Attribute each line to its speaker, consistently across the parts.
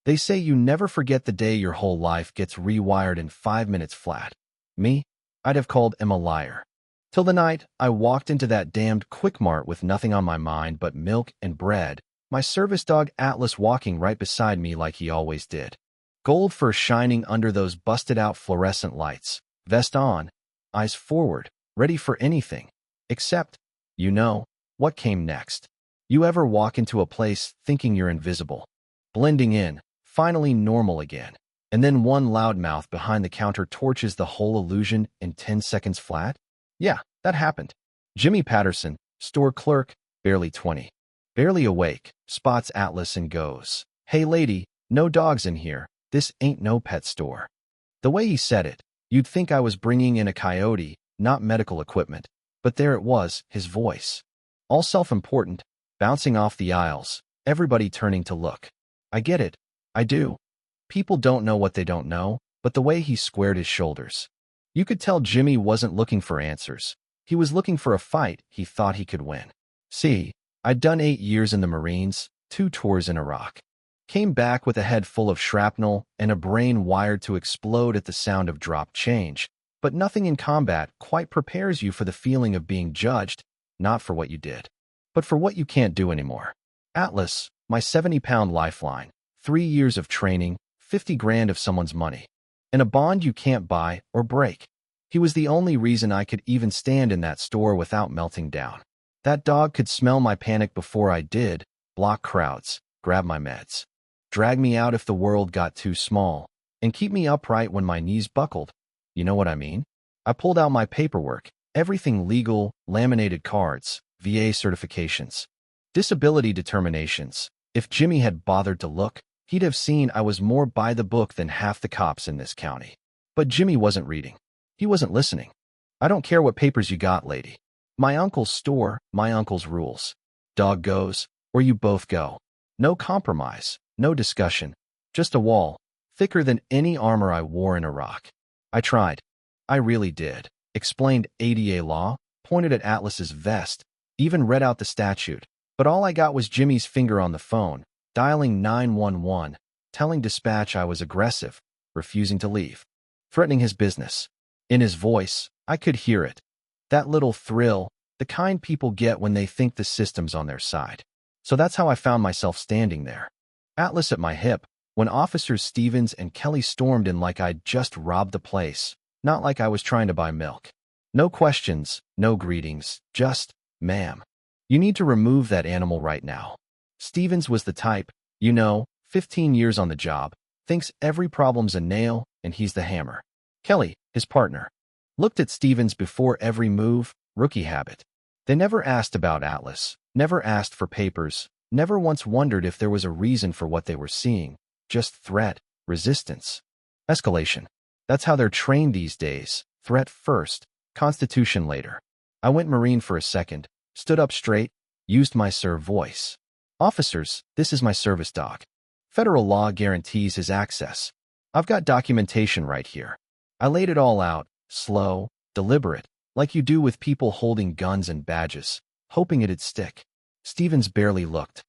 Speaker 1: They say you never forget the day your whole life gets rewired in 5 minutes flat. Me? I'd have called him a liar. Till the night I walked into that damned Quick Mart with nothing on my mind but milk and bread, my service dog Atlas walking right beside me like he always did. Gold fur shining under those busted-out fluorescent lights, vest on, eyes forward, ready for anything. Except, what came next. You ever walk into a place thinking you're invisible, blending in, finally normal again, and then one loudmouth behind the counter torches the whole illusion in 10 seconds flat? Yeah, that happened. Jimmy Patterson, store clerk, barely 20. Barely awake, spots Atlas and goes, "Hey lady, no dogs in here, this ain't no pet store." The way he said it, you'd think I was bringing in a coyote, not medical equipment, but there it was, his voice. All self-important, bouncing off the aisles, everybody turning to look. I get it, I do. People don't know what they don't know, but the way he squared his shoulders. You could tell Jimmy wasn't looking for answers. He was looking for a fight he thought he could win. See, I'd done 8 years in the Marines, 2 tours in Iraq. Came back with a head full of shrapnel and a brain wired to explode at the sound of drop change. But nothing in combat quite prepares you for the feeling of being judged, not for what you did, but for what you can't do anymore. Atlas, my 70-pound lifeline, 3 years of training, 50 grand of someone's money, and a bond you can't buy or break. He was the only reason I could even stand in that store without melting down. That dog could smell my panic before I did, block crowds, grab my meds, drag me out if the world got too small, and keep me upright when my knees buckled. You know what I mean? I pulled out my paperwork, everything legal, laminated cards, VA certifications, disability determinations. If Jimmy had bothered to look, he'd have seen I was more by the book than half the cops in this county. But Jimmy wasn't reading. He wasn't listening. "I don't care what papers you got, lady. My uncle's store, my uncle's rules. Dog goes, or you both go. No compromise, no discussion, just a wall, thicker than any armor I wore in Iraq." I tried. I really did. Explained ADA law, pointed at Atlas's vest, even read out the statute. But all I got was Jimmy's finger on the phone, dialing 911, telling dispatch I was aggressive, refusing to leave, threatening his business. In his voice, I could hear it. That little thrill, the kind people get when they think the system's on their side. So that's how I found myself standing there, Atlas at my hip, when Officers Stevens and Kelly stormed in like I'd just robbed the place, not like I was trying to buy milk. No questions, no greetings, just, "Ma'am, you need to remove that animal right now." Stevens was the type, 15 years on the job, thinks every problem's a nail and he's the hammer. Kelly, his partner, looked at Stevens before every move, rookie habit. They never asked about Atlas, never asked for papers, never once wondered if there was a reason for what they were seeing. Just threat, resistance, escalation. That's how they're trained these days. Threat first, Constitution later. I went Marine for a second, stood up straight, used my sir voice. "Officers, this is my service dog. Federal law guarantees his access. I've got documentation right here." I laid it all out, slow, deliberate, like you do with people holding guns and badges, hoping it'd stick. Stevens barely looked.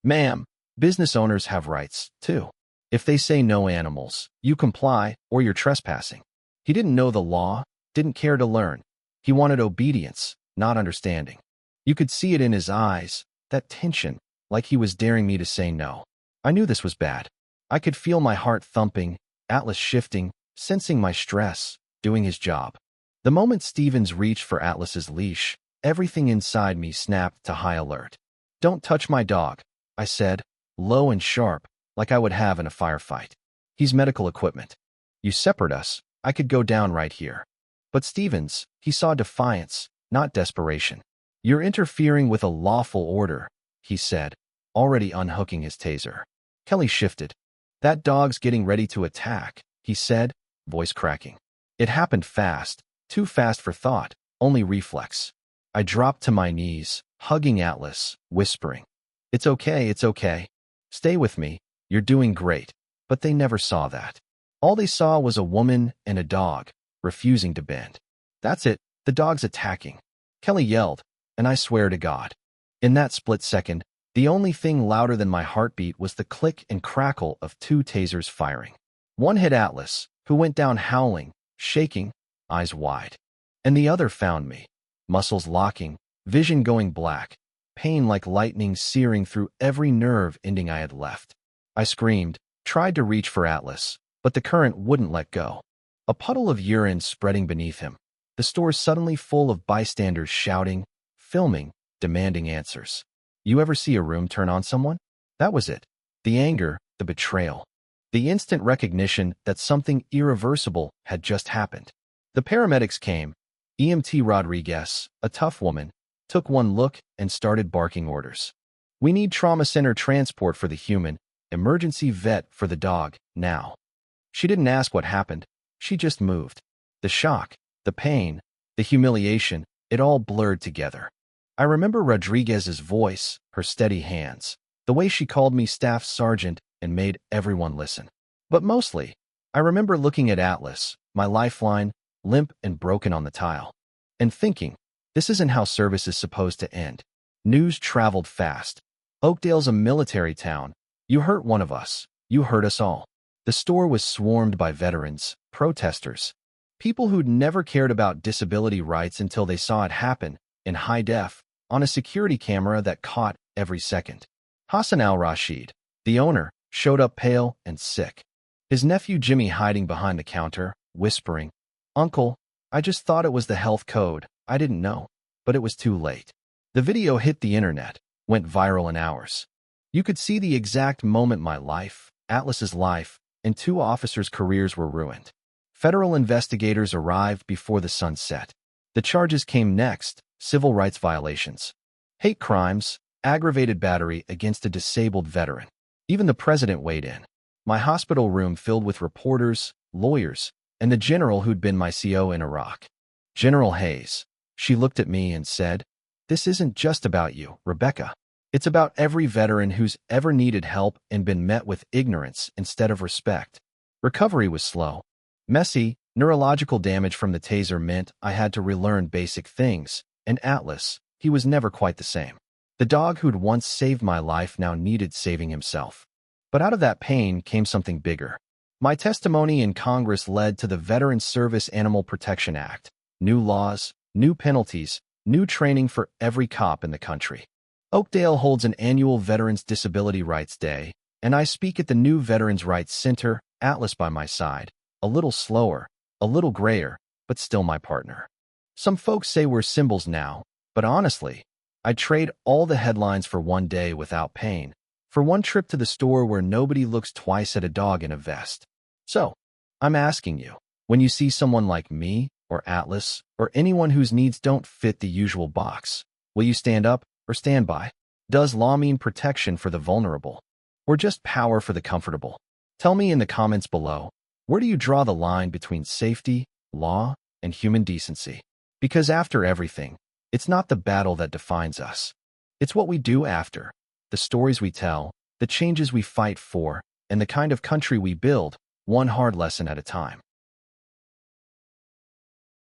Speaker 1: "Ma'am, business owners have rights, too. If they say no animals, you comply or you're trespassing." He didn't know the law, didn't care to learn. He wanted obedience, not understanding. You could see it in his eyes, that tension, like he was daring me to say no. I knew this was bad. I could feel my heart thumping, Atlas shifting, sensing my stress, doing his job. The moment Stevens reached for Atlas's leash, everything inside me snapped to high alert. "Don't touch my dog," I said, low and sharp, like I would have in a firefight. "He's medical equipment. You separate us, I could go down right here." But Stevens, he saw defiance, not desperation. "You're interfering with a lawful order," he said, already unhooking his taser. Kelly shifted. "That dog's getting ready to attack," he said, voice cracking. It happened fast, too fast for thought, only reflex. I dropped to my knees, hugging Atlas, whispering, it's okay. Stay with me, you're doing great." But they never saw that. All they saw was a woman and a dog, refusing to bend. "That's it, the dog's attacking," Kelly yelled, and I swear to God, in that split second, The only thing louder than my heartbeat was the click and crackle of two tasers firing. One hit Atlas, who went down howling, shaking, eyes wide. And the other found me, muscles locking, vision going black, pain like lightning searing through every nerve ending I had left. I screamed, tried to reach for Atlas, but the current wouldn't let go. A puddle of urine spreading beneath him. The store suddenly full of bystanders shouting, filming, demanding answers. You ever see a room turn on someone? That was it. The anger, the betrayal. The instant recognition that something irreversible had just happened. The paramedics came. EMT Rodriguez, a tough woman, took one look and started barking orders. We need trauma center transport for the human, emergency vet for the dog, now. She didn't ask what happened. She just moved. The shock, the pain, the humiliation, it all blurred together. I remember Rodriguez's voice, her steady hands, the way she called me staff sergeant and made everyone listen. But mostly, I remember looking at Atlas, my lifeline, limp and broken on the tile, and thinking, this isn't how service is supposed to end. News traveled fast. Oakdale's a military town. You hurt one of us. You hurt us all. The store was swarmed by veterans, protesters, people who'd never cared about disability rights until they saw it happen, in high def, on a security camera that caught every second. Hassan al-Rashid, the owner, showed up pale and sick. His nephew Jimmy hiding behind the counter, whispering, "Uncle, I just thought it was the health code. I didn't know." But it was too late. The video hit the internet, went viral in hours. You could see the exact moment my life, Atlas's life, and two officers' careers were ruined. Federal investigators arrived before the sun set. The charges came next: civil rights violations, hate crimes, aggravated battery against a disabled veteran. Even the president weighed in. My hospital room filled with reporters, lawyers, and the general who'd been my CO in Iraq. General Hayes. She looked at me and said, "This isn't just about you, Rebecca. It's about every veteran who's ever needed help and been met with ignorance instead of respect." Recovery was slow. Messy, neurological damage from the taser meant I had to relearn basic things, and Atlas, he was never quite the same. The dog who'd once saved my life now needed saving himself. But out of that pain came something bigger. My testimony in Congress led to the Veteran Service Animal Protection Act. New laws, new penalties, new training for every cop in the country. Oakdale holds an annual Veterans Disability Rights Day, and I speak at the new Veterans Rights Center, Atlas by my side, a little slower, a little grayer, but still my partner. Some folks say we're symbols now, but honestly, I'd trade all the headlines for one day without pain, for one trip to the store where nobody looks twice at a dog in a vest. So, I'm asking you, when you see someone like me, or Atlas, or anyone whose needs don't fit the usual box, will you stand up or stand by? Does law mean protection for the vulnerable, or just power for the comfortable? Tell me in the comments below, where do you draw the line between safety, law, and human decency? Because after everything, it's not the battle that defines us. It's what we do after, the stories we tell, the changes we fight for, and the kind of country we build, one hard lesson at a time.